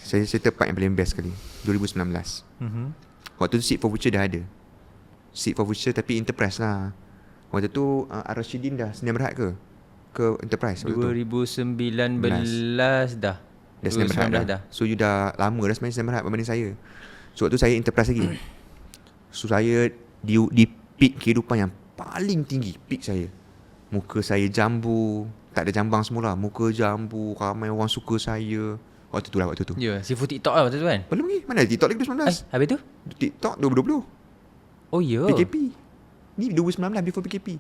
Saya tepat yang paling best sekali 2019. Waktu tu Seed for Future dah ada. Seed for Future tapi Enterprise lah. Waktu tu Ar-Rashidin dah Sdn Bhd ke Enterprise waktu 2019 dah. Dah Sdn Bhd dah. So you dah lama dah sebenarnya Sdn Bhd berbanding saya. So waktu saya Enterprise lagi. So saya di peak kehidupan yang paling tinggi. Peak saya, muka saya jambu, tak ada jambang semula, muka jambu, ramai orang suka saya. Waktu tu. Ya, sifu TikTok lah waktu tu kan. Belum lagi. Mana TikTok lagi 2019. Habis tu? TikTok 2020. Oh ya. PKP. Ni 2019 before PKP.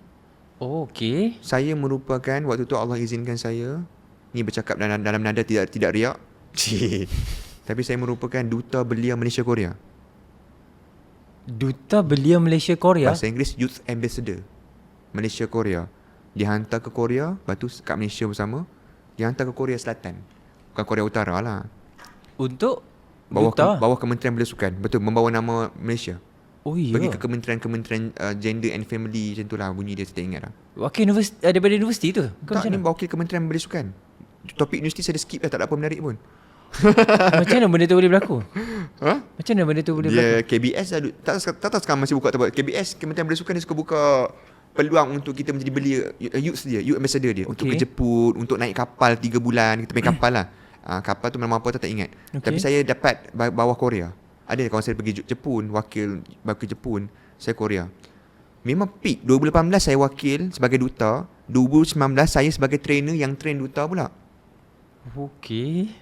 Oh, okay. Saya merupakan waktu tu Allah izinkan saya, ni bercakap dalam nada tidak riak. Tapi saya merupakan duta belia Malaysia Korea. Duta belia Malaysia Korea. Bahasa Inggeris Youth Ambassador Malaysia Korea. Dihantar ke Korea, lepas tu kat Malaysia bersama, dihantar ke Korea Selatan. Bukan Korea Utara lah. Untuk bawah Kementerian Belia Sukan. Betul, membawa nama Malaysia. Oh ya. Pergi ke kementerian Gender and Family, macam tu lah bunyi dia, saya tak ingat lah. Wakil universiti, daripada universiti tu? Tak, ni wakil Kementerian Belia Sukan. Topik universiti saya dah skip dah, tak ada apa menarik pun. Macam mana benda tu boleh berlaku? Macam mana benda tu boleh berlaku? Dia KBS lah. Tak sekarang masih buka tempat. KBS, Kementerian Belia Sukan, dia suka buka peluang untuk kita menjadi belia youth dia, youth ambassador dia. Untuk ke Jepun, untuk naik kapal 3 bulan. Kita main kapal lah. Kapal tu nama apa tak ingat. Tapi saya dapat bawah Korea. Ada kawan saya pergi Jepun, wakil Jepun, saya Korea. Memang peak. 2018 saya wakil sebagai duta, 2019 saya sebagai trainer yang train duta pula. Okey.